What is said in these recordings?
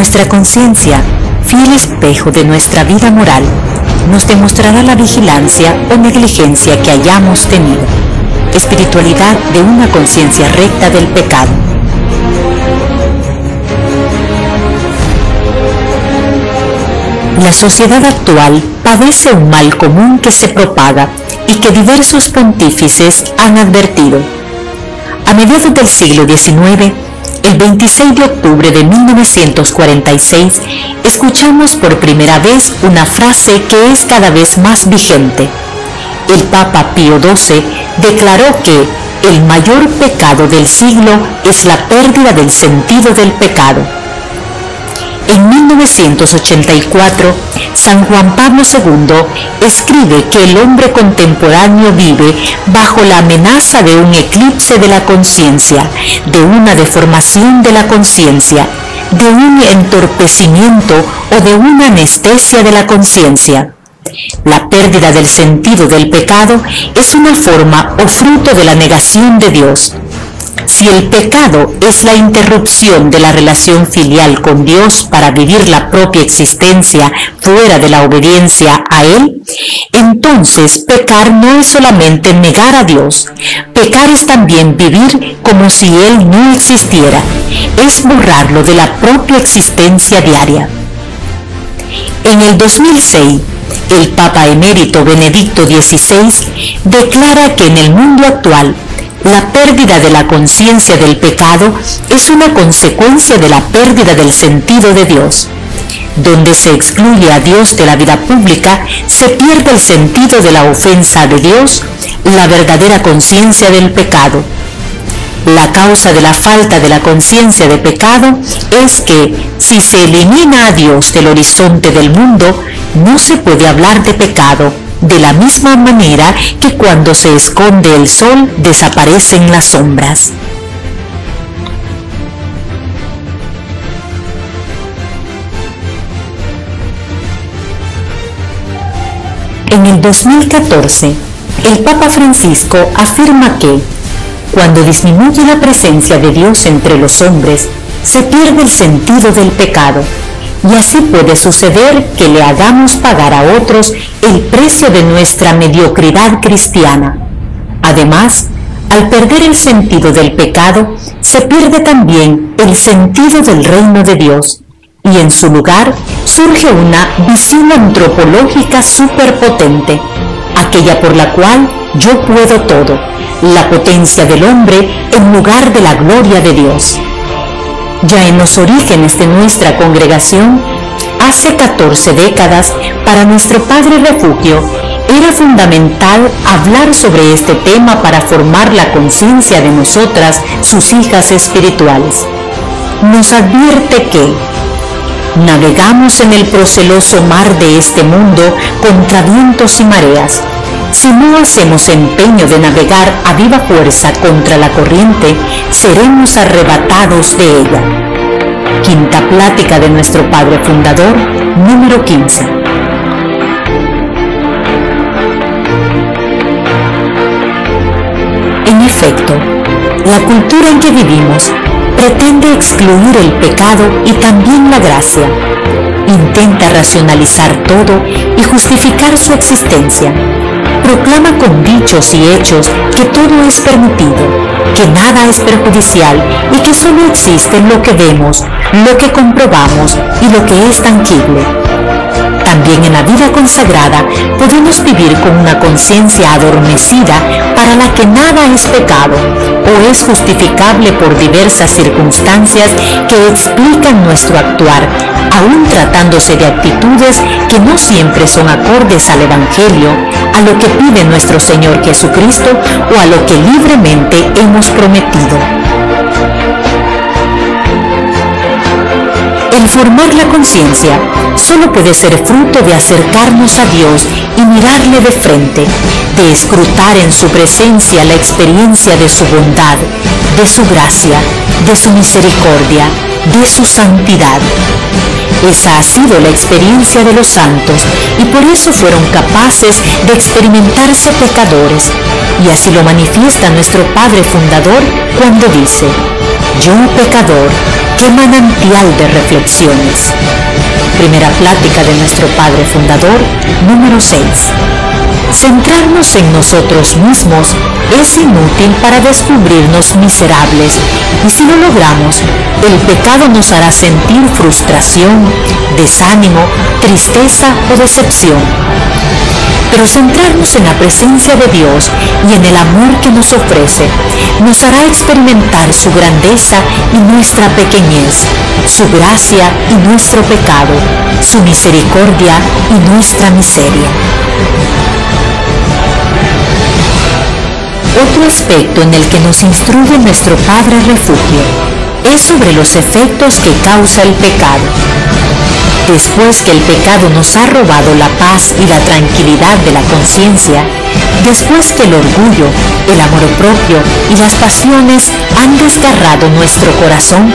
Nuestra conciencia, fiel espejo de nuestra vida moral, nos demostrará la vigilancia o negligencia que hayamos tenido. Espiritualidad de una conciencia recta del pecado. La sociedad actual padece un mal común que se propaga y que diversos pontífices han advertido. A mediados del siglo XIX, el 26 de octubre de 1946, escuchamos por primera vez una frase que es cada vez más vigente. El Papa Pío XII declaró que el mayor pecado del siglo es la pérdida del sentido del pecado. En 1984, San Juan Pablo II escribe que el hombre contemporáneo vive bajo la amenaza de un eclipse de la conciencia, de una deformación de la conciencia, de un entorpecimiento o de una anestesia de la conciencia. La pérdida del sentido del pecado es una forma o fruto de la negación de Dios. Si el pecado es la interrupción de la relación filial con Dios para vivir la propia existencia fuera de la obediencia a Él, entonces pecar no es solamente negar a Dios. Pecar es también vivir como si Él no existiera. Es borrarlo de la propia existencia diaria. En el 2006, el Papa emérito Benedicto XVI declara que en el mundo actual, la pérdida de la conciencia del pecado es una consecuencia de la pérdida del sentido de Dios. Donde se excluye a Dios de la vida pública, se pierde el sentido de la ofensa de Dios, la verdadera conciencia del pecado. La causa de la falta de la conciencia de pecado es que, si se elimina a Dios del horizonte del mundo, no se puede hablar de pecado, de la misma manera que cuando se esconde el sol desaparecen las sombras. En el 2014, el Papa Francisco afirma que, cuando disminuye la presencia de Dios entre los hombres, se pierde el sentido del pecado, y así puede suceder que le hagamos pagar a otros el precio de nuestra mediocridad cristiana. Además, al perder el sentido del pecado, se pierde también el sentido del reino de Dios, y en su lugar surge una visión antropológica superpotente, aquella por la cual yo puedo todo, la potencia del hombre en lugar de la gloria de Dios. Ya en los orígenes de nuestra congregación, hace 14 décadas, para nuestro Padre Refugio, era fundamental hablar sobre este tema para formar la conciencia de nosotras, sus hijas espirituales. Nos advierte que navegamos en el proceloso mar de este mundo contra vientos y mareas. Si no hacemos empeño de navegar a viva fuerza contra la corriente, seremos arrebatados de ella. Quinta plática de nuestro Padre Fundador, número 15. En efecto, la cultura en que vivimos pretende excluir el pecado y también la gracia. Intenta racionalizar todo y justificar su existencia. Proclama con dichos y hechos que todo es permitido, que nada es perjudicial y que solo existe lo que vemos, lo que comprobamos y lo que es tangible. También en la vida consagrada podemos vivir con una conciencia adormecida para la que nada es pecado o es justificable por diversas circunstancias que explican nuestro actuar, aun tratándose de actitudes que no siempre son acordes al Evangelio, a lo que pide nuestro Señor Jesucristo o a lo que libremente hemos prometido. El formar la conciencia solo puede ser fruto de acercarnos a Dios y mirarle de frente, de escrutar en su presencia la experiencia de su bondad, de su gracia, de su misericordia, de su santidad. Esa ha sido la experiencia de los santos y por eso fueron capaces de experimentarse pecadores, y así lo manifiesta nuestro Padre Fundador cuando dice: Yo pecador, qué manantial de reflexiones. Primera plática de nuestro Padre Fundador, número 6. Centrarnos en nosotros mismos es inútil para descubrirnos miserables, y si lo logramos, el pecado nos hará sentir frustración, desánimo, tristeza o decepción. Pero centrarnos en la presencia de Dios y en el amor que nos ofrece nos hará experimentar su grandeza y nuestra pequeñez, su gracia y nuestro pecado, su misericordia y nuestra miseria. Otro aspecto en el que nos instruye nuestro Padre Refugio es sobre los efectos que causa el pecado. Después que el pecado nos ha robado la paz y la tranquilidad de la conciencia, después que el orgullo, el amor propio y las pasiones han desgarrado nuestro corazón,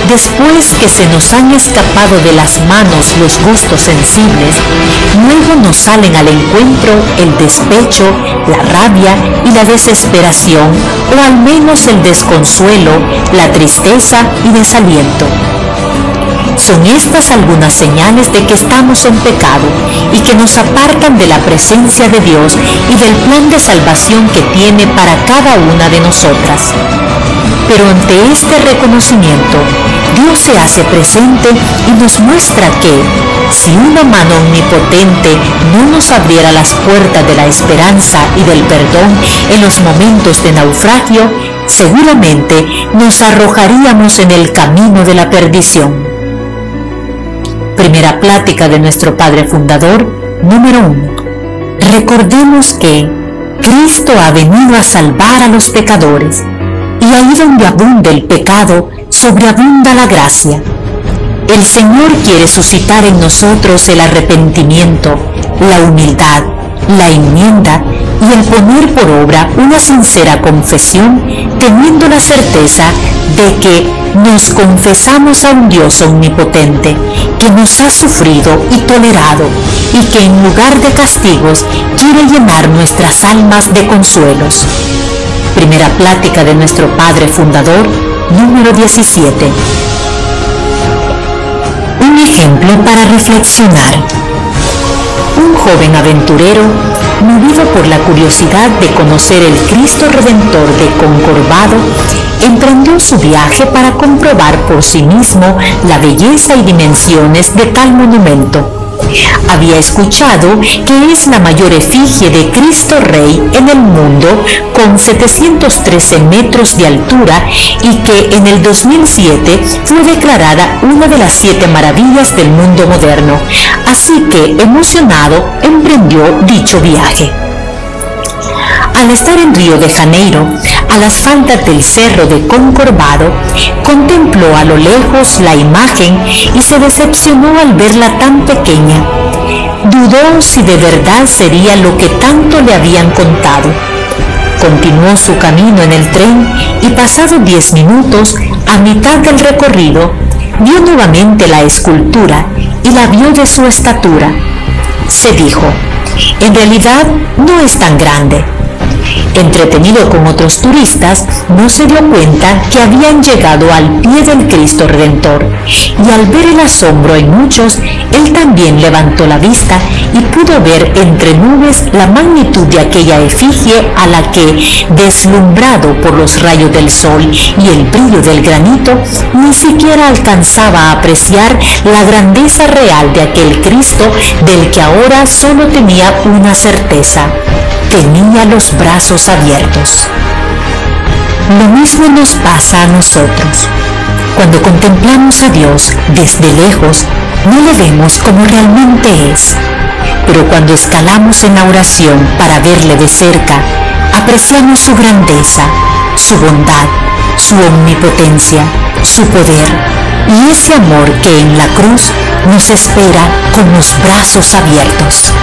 después que se nos han escapado de las manos los gustos sensibles, luego nos salen al encuentro el despecho, la rabia y la desesperación, o al menos el desconsuelo, la tristeza y desaliento. Son estas algunas señales de que estamos en pecado y que nos apartan de la presencia de Dios y del plan de salvación que tiene para cada una de nosotras. Pero ante este reconocimiento, Dios se hace presente y nos muestra que, si una mano omnipotente no nos abriera las puertas de la esperanza y del perdón en los momentos de naufragio, seguramente nos arrojaríamos en el camino de la perdición. Primera plática de nuestro Padre Fundador, número 1. Recordemos que Cristo ha venido a salvar a los pecadores, y ahí donde abunda el pecado, sobreabunda la gracia. El Señor quiere suscitar en nosotros el arrepentimiento, la humildad, la enmienda y el poner por obra una sincera confesión, teniendo la certeza de que nos confesamos a un Dios omnipotente que nos ha sufrido y tolerado y que en lugar de castigos quiere llenar nuestras almas de consuelos. Primera plática de nuestro Padre Fundador, número 17. Un ejemplo para reflexionar. Un joven aventurero, movido por la curiosidad de conocer el Cristo Redentor de Concorbado, emprendió su viaje para comprobar por sí mismo la belleza y dimensiones de tal monumento. Había escuchado que es la mayor efigie de Cristo Rey en el mundo, con 713 metros de altura, y que en el 2007 fue declarada una de las 7 maravillas del mundo moderno. Así que, emocionado, emprendió dicho viaje. Al estar en Río de Janeiro, a las faldas del cerro de Concorbado, contempló a lo lejos la imagen y se decepcionó al verla tan pequeña. Dudó si de verdad sería lo que tanto le habían contado. Continuó su camino en el tren y pasados 10 minutos, a mitad del recorrido, vio nuevamente la escultura y la vio de su estatura. Se dijo, en realidad no es tan grande. Entretenido con otros turistas, no se dio cuenta que habían llegado al pie del Cristo Redentor, y al ver el asombro en muchos, él también levantó la vista y pudo ver entre nubes la magnitud de aquella efigie a la que, deslumbrado por los rayos del sol y el brillo del granito, ni siquiera alcanzaba a apreciar la grandeza real de aquel Cristo del que ahora solo tenía una certeza: tenía los brazos abiertos. Lo mismo nos pasa a nosotros. Cuando contemplamos a Dios desde lejos, no le vemos como realmente es. Pero cuando escalamos en la oración para verle de cerca, apreciamos su grandeza, su bondad, su omnipotencia, su poder y ese amor que en la cruz nos espera con los brazos abiertos.